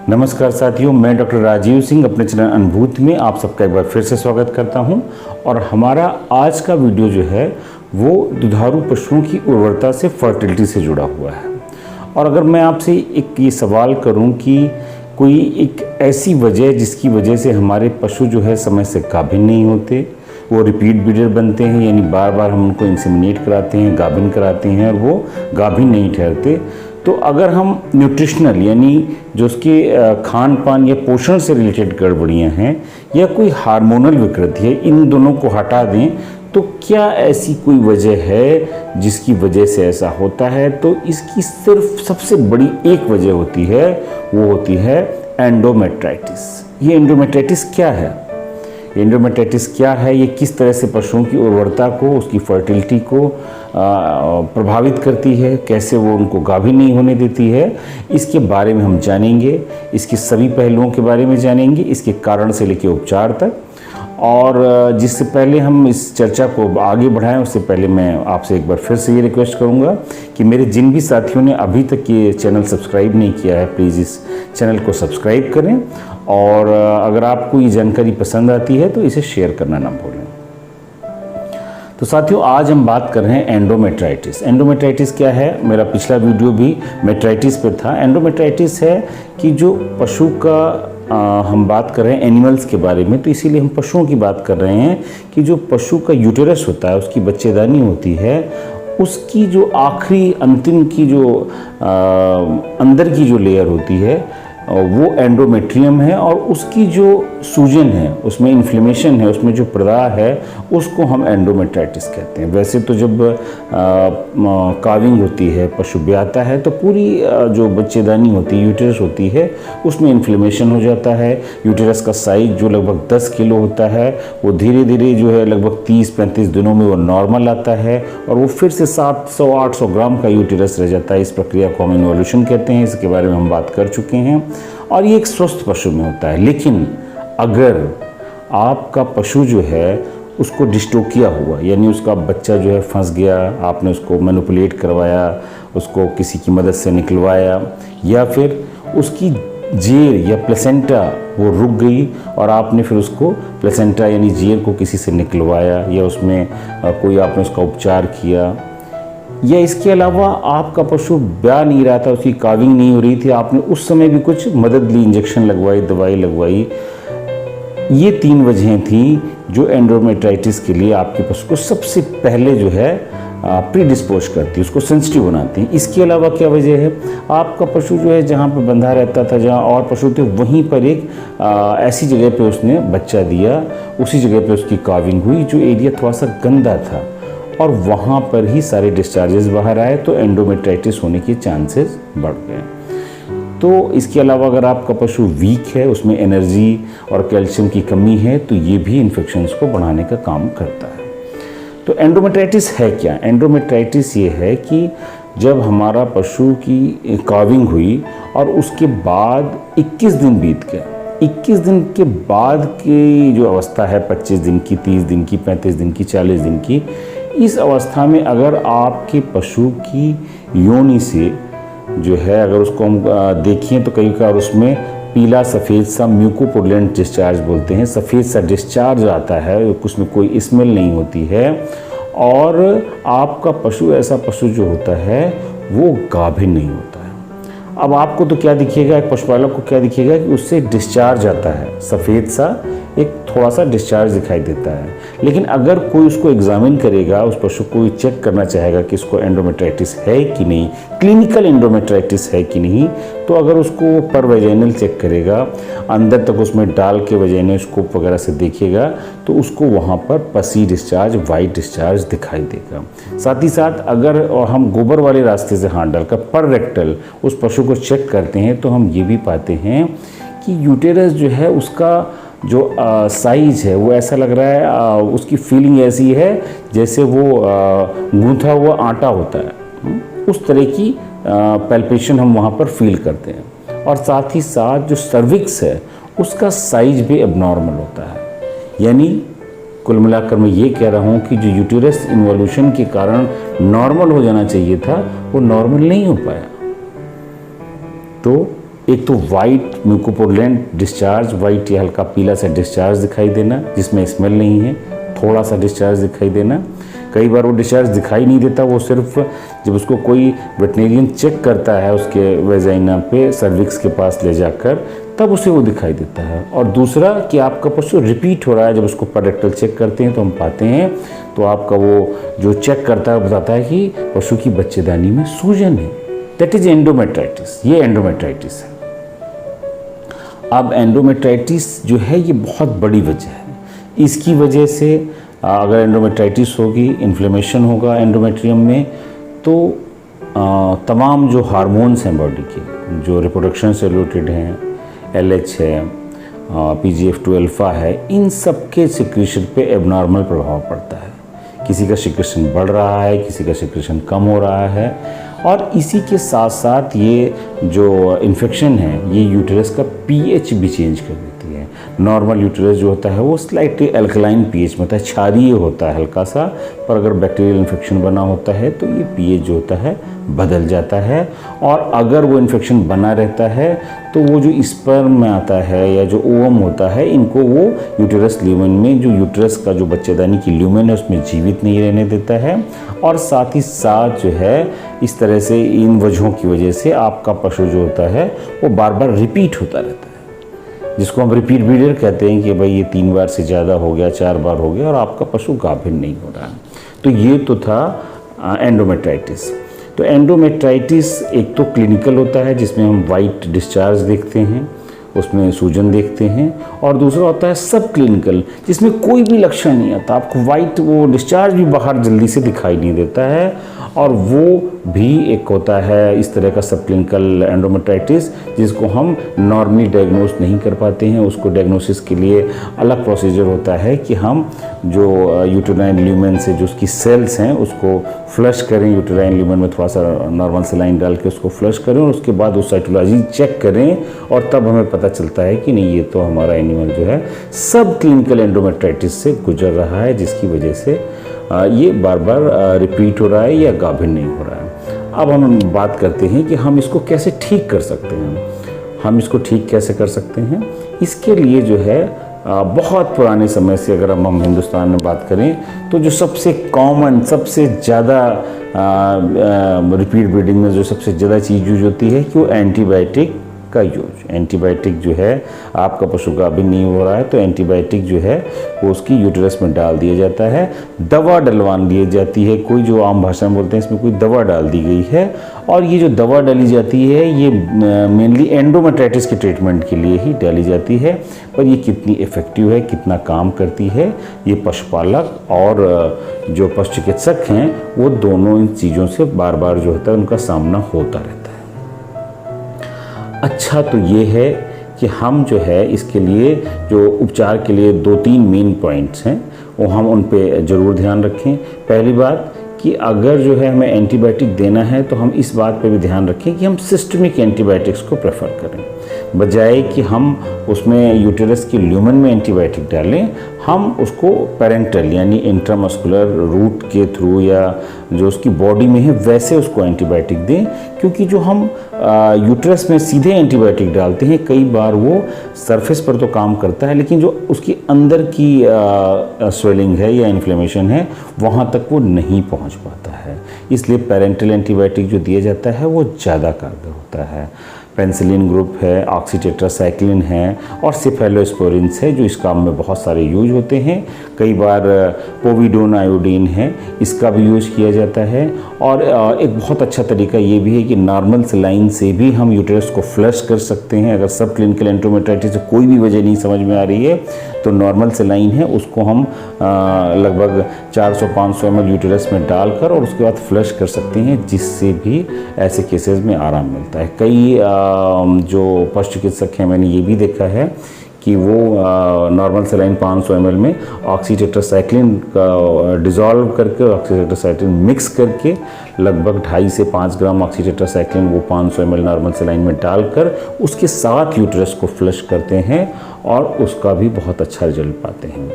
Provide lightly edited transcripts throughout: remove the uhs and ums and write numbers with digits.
नमस्कार साथियों, मैं डॉक्टर राजीव सिंह अपने चैनल अनुभूति में आप सबका एक बार फिर से स्वागत करता हूं। और हमारा आज का वीडियो जो है वो दुधारू पशुओं की उर्वरता से फर्टिलिटी से जुड़ा हुआ है। और अगर मैं आपसे एक ये सवाल करूं कि कोई एक ऐसी वजह जिसकी वजह से हमारे पशु जो है समय से गाभिन नहीं होते, वो रिपीट ब्रीडर बनते हैं, यानी बार बार हम उनको इंसेमिनेट कराते हैं, गाभिन कराते हैं और वो गाभिन नहीं ठहरते, तो अगर हम न्यूट्रिशनल यानी जो उसके खान पान या पोषण से रिलेटेड गड़बड़ियाँ हैं या कोई हार्मोनल विकृति है, इन दोनों को हटा दें, तो क्या ऐसी कोई वजह है जिसकी वजह से ऐसा होता है? तो इसकी सिर्फ सबसे बड़ी एक वजह होती है, वो होती है एंडोमेट्राइटिस। ये एंडोमेट्राइटिस क्या है? एंडोमेट्राइटिस क्या है, ये किस तरह से पशुओं की उर्वरता को, उसकी फर्टिलिटी को प्रभावित करती है, कैसे वो उनको गाभिन नहीं होने देती है, इसके बारे में हम जानेंगे। इसके सभी पहलुओं के बारे में जानेंगे, इसके कारण से लेकर उपचार तक। और जिससे पहले हम इस चर्चा को आगे बढ़ाएं, उससे पहले मैं आपसे एक बार फिर से ये रिक्वेस्ट करूंगा कि मेरे जिन भी साथियों ने अभी तक ये चैनल सब्सक्राइब नहीं किया है, प्लीज़ इस चैनल को सब्सक्राइब करें। और अगर आपको ये जानकारी पसंद आती है तो इसे शेयर करना ना भूलें। तो साथियों, आज हम बात कर रहे हैं एंडोमेट्राइटिस। एंडोमेट्राइटिस क्या है? मेरा पिछला वीडियो भी मेट्राइटिस पे था। एंडोमेट्राइटिस है कि जो पशु का हम बात कर रहे हैं एनिमल्स के बारे में, तो इसीलिए हम पशुओं की बात कर रहे हैं कि जो पशु का यूटेरस होता है, उसकी बच्चेदानी होती है, उसकी जो आखिरी अंतिम की जो अंदर की जो लेयर होती है वो एंडोमेट्रियम है, और उसकी जो सूजन है, उसमें इन्फ्लेमेशन है, उसमें जो प्रदाह है, उसको हम एंडोमेट्राइटिस कहते हैं। वैसे तो जब काविंग होती है, पशु ब्याता है, तो पूरी जो बच्चेदानी होती है, यूटेरस होती है, उसमें इन्फ्लेमेशन हो जाता है। यूटेरस का साइज जो लगभग 10 किलो होता है, वो धीरे धीरे जो है लगभग 30-35 दिनों में वो नॉर्मल आता है, और वो फिर से 700-800 ग्राम का यूटेरस रह जाता है। इस प्रक्रिया को हम इन्वोल्यूशन कहते हैं, इसके बारे में हम बात कर चुके हैं। और ये एक स्वस्थ पशु में होता है। लेकिन अगर आपका पशु जो है उसको डिस्टोकिया हुआ, यानी उसका बच्चा जो है फंस गया, आपने उसको मैनिपुलेट करवाया, उसको किसी की मदद से निकलवाया, या फिर उसकी जेर या प्लेसेंटा वो रुक गई और आपने फिर उसको प्लेसेंटा यानी जेर को किसी से निकलवाया, या उसमें कोई आपने उसका उपचार किया, या इसके अलावा आपका पशु ब्याह नहीं रहा था, उसकी काविंग नहीं हो रही थी, आपने उस समय भी कुछ मदद ली, इंजेक्शन लगवाई, दवाई लगवाई, ये 3 वजहें थी जो एंडोमेट्राइटिस के लिए आपके पशु को सबसे पहले जो है प्रीडिस्पोज करती है, उसको सेंसिटिव बनाती है। इसके अलावा क्या वजह है? आपका पशु जो है जहाँ पर बंधा रहता था, जहाँ और पशु थे, वहीं पर एक ऐसी जगह पे उसने बच्चा दिया, उसी जगह पे उसकी काविंग हुई, जो एरिया थोड़ा सा गंदा था, और वहाँ पर ही सारे डिस्चार्जेस बाहर आए, तो एंडोमेट्राइटिस होने के चांसेस बढ़ गए। तो इसके अलावा अगर आपका पशु वीक है, उसमें एनर्जी और कैल्शियम की कमी है, तो ये भी इन्फेक्शंस को बढ़ाने का काम करता है। तो एंडोमेट्राइटिस है क्या? एंडोमेट्राइटिस ये है कि जब हमारा पशु की काविंग हुई और उसके बाद 21 दिन बीत गए, 21 दिन के बाद की जो अवस्था है, 25 दिन की, 30 दिन की, 35 दिन की, 40 दिन की, इस अवस्था में अगर आपके पशु की योनि से जो है, अगर उसको हम देखें तो कई बार उसमें पीला सफ़ेद सा म्यूकोपुलेंट डिस्चार्ज बोलते हैं, सफ़ेद सा डिस्चार्ज आता है, उसमें कोई स्मेल नहीं होती है, और आपका पशु ऐसा पशु जो होता है वो गाभिन नहीं होता है। अब आपको तो क्या दिखेगा, एक पशुपालक को क्या दिखेगा कि उससे डिस्चार्ज आता है, सफ़ेद सा एक थोड़ा सा डिस्चार्ज दिखाई देता है। लेकिन अगर कोई उसको एग्जामिन करेगा, उस पशु को चेक करना चाहेगा कि इसको एंडोमेट्राइटिस है कि नहीं, क्लिनिकल एंडोमेट्राइटिस है कि नहीं, तो अगर उसको पर वेजाइनल चेक करेगा, अंदर तक उसमें डाल के वेजाइनोस्कोप वगैरह से देखेगा, तो उसको वहाँ पर पसी डिस्चार्ज, वाइट डिस्चार्ज दिखाई देगा। साथ ही साथ अगर हम गोबर वाले रास्ते से हाथ डालकर पर रेक्टल उस पशु को चेक करते हैं, तो हम ये भी पाते हैं कि यूटेरस जो है उसका जो साइज है वो ऐसा लग रहा है, उसकी फीलिंग ऐसी है जैसे वो गूंथा हुआ आटा होता है, उस तरह की पैल्पेशन हम वहाँ पर फील करते हैं। और साथ ही साथ जो सर्विक्स है उसका साइज भी एबनॉर्मल होता है। यानी कुल मिलाकर मैं ये कह रहा हूँ कि जो यूटेरस इन्वोल्यूशन के कारण नॉर्मल हो जाना चाहिए था, वो नॉर्मल नहीं हो पाया। तो एक तो वाइट म्यूकोपुरुलेंट डिस्चार्ज, वाइट या हल्का पीला सा डिस्चार्ज दिखाई देना जिसमें स्मेल नहीं है, थोड़ा सा डिस्चार्ज दिखाई देना। कई बार वो डिस्चार्ज दिखाई नहीं देता, वो सिर्फ जब उसको कोई वेटनेरियन चेक करता है उसके वेजाइना पे सर्विक्स के पास ले जाकर, तब उसे वो दिखाई देता है। और दूसरा कि आपका पशु रिपीट हो रहा है, जब उसको पेरेक्टल चेक करते हैं तो हम पाते हैं, तो आपका वो जो चेक करता है बताता है कि पशु की बच्चेदानी में सूजन है। दैट इज एंडोमेट्राइटिस, ये एंडोमेट्राइटिस है। अब एंडोमेट्राइटिस जो है ये बहुत बड़ी वजह है। इसकी वजह से अगर एंडोमेट्राइटिस होगी, इन्फ्लेमेशन होगा एंडोमेट्रियम में, तो तमाम जो हार्मोन्स हैं बॉडी के, जो रिप्रोडक्शन से रिलेटेड हैं, LH है, PGF2 अल्फा है, इन सब के सिक्रेशन पे एबनॉर्मल प्रभाव पड़ता है। किसी का सिक्रेशन बढ़ रहा है, किसी का सिक्रेशन कम हो रहा है। और इसी के साथ साथ ये जो इन्फेक्शन है ये यूटेरस का pH भी चेंज कर देती है। नॉर्मल यूटेरस जो होता है वो स्लाइटली अल्कलाइन pH में होता है, क्षारीय होता है हल्का सा, पर अगर बैक्टीरियल इन्फेक्शन बना होता है तो ये pH जो होता है बदल जाता है। और अगर वो इन्फेक्शन बना रहता है तो वो जो स्पर्म में आता है या जो ओवम होता है, इनको वो यूटेरस ल्यूमेन में, जो यूटेरस का जो बच्चेदानी की ल्यूमेन है उसमें जीवित नहीं रहने देता है। और साथ ही साथ जो है इस तरह से इन वजहों की वजह से आपका पशु जो होता है वो बार बार रिपीट होता रहता है, जिसको हम रिपीट ब्रीडर कहते हैं कि भाई ये 3 बार से ज़्यादा हो गया, 4 बार हो गया और आपका पशु गाभिन नहीं हो रहा है। तो ये तो था एंडोमेट्राइटिस। तो एंडोमेट्राइटिस एक तो क्लिनिकल होता है जिसमें हम वाइट डिस्चार्ज देखते हैं, उसमें सूजन देखते हैं, और दूसरा होता है सब क्लिनिकल जिसमें कोई भी लक्षण नहीं आता, आपको वाइट वो डिस्चार्ज भी बाहर जल्दी से दिखाई नहीं देता है, और वो भी एक होता है इस तरह का सब क्लिनिकल एंडोमेट्राइटिस जिसको हम नॉर्मली डायग्नोस नहीं कर पाते हैं। उसको डायग्नोसिस के लिए अलग प्रोसीजर होता है कि हम जो यूटेराइन ल्यूमेन से जो उसकी सेल्स हैं उसको फ्लश करें, यूटेराइन ल्यूमेन में थोड़ा सा नॉर्मल सलाइन डाल के उसको फ्लश करें और उसके बाद उस साइटोलॉजी चेक करें, और तब हमें पता चलता है कि नहीं ये तो हमारा एनिमल जो है सब क्लिनिकल एंडोमेट्राइटिस से गुजर रहा है, जिसकी वजह से ये बार बार रिपीट हो रहा है या गाभिन नहीं हो रहा है। अब हम बात करते हैं कि हम इसको कैसे ठीक कर सकते हैं। हम इसको ठीक कैसे कर सकते हैं, इसके लिए जो है बहुत पुराने समय से अगर हम हिंदुस्तान में बात करें तो जो सबसे कॉमन, सबसे ज़्यादा रिपीट ब्रीडिंग में जो सबसे ज़्यादा चीज़ यूज होती है कि वो एंटीबायोटिक का यूज। एंटीबायोटिक जो है, आपका पशु गाभिन नहीं हो रहा है तो एंटीबायोटिक जो है वो उसकी यूटेरस में डाल दिया जाता है, दवा डलवा दी जाती है, कोई जो आम भाषा में बोलते हैं इसमें कोई दवा डाल दी गई है। और ये जो दवा डाली जाती है ये मेनली एंडोमेट्राइटिस के ट्रीटमेंट के लिए ही डाली जाती है, पर ये कितनी इफ़ेक्टिव है, कितना काम करती है, ये पशुपालक और जो पशु चिकित्सक हैं वो दोनों इन चीज़ों से बार बार जो होता है उनका सामना होता रहता है। अच्छा तो ये है कि हम जो है इसके लिए जो उपचार के लिए 2-3 मेन पॉइंट्स हैं वो हम उन पे ज़रूर ध्यान रखें। पहली बात कि अगर जो है हमें एंटीबायोटिक देना है तो हम इस बात पे भी ध्यान रखें कि हम सिस्टमिक एंटीबायोटिक्स को प्रेफर करें, बजाय कि हम उसमें यूटेरस की ल्यूमेन में एंटीबायोटिक डालें, हम उसको पेरेंटल यानी इंट्रामस्कुलर रूट के थ्रू या जो उसकी बॉडी में है वैसे उसको एंटीबायोटिक दें। क्योंकि जो हम यूटेरस में सीधे एंटीबायोटिक डालते हैं कई बार वो सरफेस पर तो काम करता है लेकिन जो उसकी अंदर की स्वेलिंग है या इन्फ्लेमेशन है वहाँ तक वो नहीं पहुँच पाता है। इसलिए पेरेंटल एंटीबायोटिक जो दिया जाता है वो ज़्यादा कारगर होता है। पेनिसिलिन ग्रुप है, ऑक्सीटेट्रासाइक्लिन है और सेफेलोस्पोरिन्स है जो इस काम में बहुत सारे यूज होते हैं। कई बार पोविडोन आयोडीन है, इसका भी यूज किया जाता है। और एक बहुत अच्छा तरीका ये भी है कि नॉर्मल सलाइन से भी हम यूटेरस को फ्लश कर सकते हैं। अगर सब क्लिनिकल एंडोमेट्राइटिस से कोई भी वजह नहीं समझ में आ रही है तो नॉर्मल सलाइन है उसको हम लगभग 400-500 ml यूटेरस में डालकर और उसके बाद फ्लश कर सकते हैं, जिससे भी ऐसे केसेस में आराम मिलता है। कई जो पशु चिकित्सक हैं मैंने ये भी देखा है कि वो नॉर्मल सलाइन 500 ml में ऑक्सीटेट्रासाइक्लिन का डिज़ोल्व करके ऑक्सीटेट्रासाइक्लिन मिक्स करके लगभग 2.5 से 5 ग्राम ऑक्सीटेट्रासाइक्लिन वो 500 ml नॉर्मल सलाइन में डालकर उसके साथ यूटेरस को फ्लश करते हैं और उसका भी बहुत अच्छा रिजल्ट पाते हैं।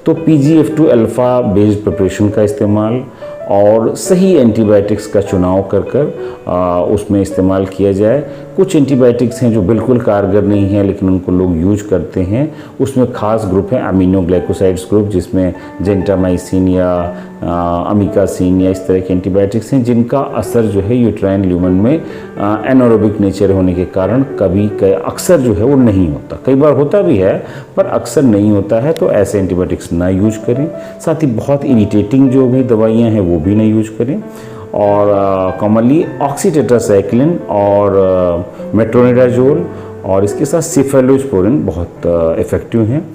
तो PGF2 अल्फ़ा बेस्ड प्रिपरेशन का इस्तेमाल और सही एंटीबायोटिक्स का चुनाव कर उसमें इस्तेमाल किया जाए। कुछ एंटीबायोटिक्स हैं जो बिल्कुल कारगर नहीं है लेकिन उनको लोग यूज करते हैं। उसमें खास ग्रुप है अमीनोग्लाइकोसाइड्स ग्रुप, जिसमें जेंटामाइसिन या अमिकासिन या इस तरह के एंटीबायोटिक्स हैं जिनका असर जो है यूट्राइन ल्यूमन में एनारोबिक नेचर होने के कारण अक्सर जो है वो नहीं होता। कई बार होता भी है पर अक्सर नहीं होता है, तो ऐसे एंटीबायोटिक्स ना यूज करें। साथ ही बहुत इरिटेटिंग जो भी दवाइयाँ हैं वो भी ना यूज करें। और कॉमनली ऑक्सीटेट्रासाइक्लिन और मेट्रोनिडाजोल और इसके साथ सिफेलोस्पोरिन बहुत इफ़ेक्टिव हैं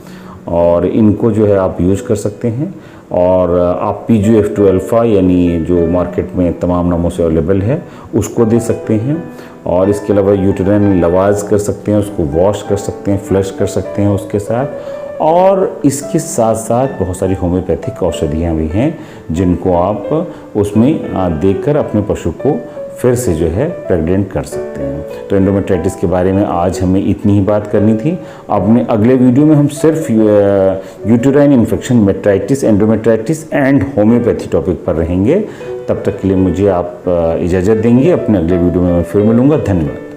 और इनको जो है आप यूज कर सकते हैं। और आप PGF2 अल्फ़ा यानी जो मार्केट में तमाम नामों से अवेलेबल है उसको दे सकते हैं। और इसके अलावा यूटेराइन लवाज कर सकते हैं, उसको वॉश कर सकते हैं, फ्लश कर सकते हैं उसके साथ। और इसके साथ साथ बहुत सारी होम्योपैथिक औषधियाँ भी हैं जिनको आप उसमें देकर अपने पशु को फिर से जो है प्रेग्नेंट कर सकते हैं। तो एंडोमेट्राइटिस के बारे में आज हमें इतनी ही बात करनी थी। अपने अगले वीडियो में हम सिर्फ uterine infection, metritis, endometritis and homeopathy topic पर रहेंगे। तब तक के लिए मुझे आप इजाज़त देंगे। अपने अगले वीडियो में मैं फिर मिलूँगा। धन्यवाद।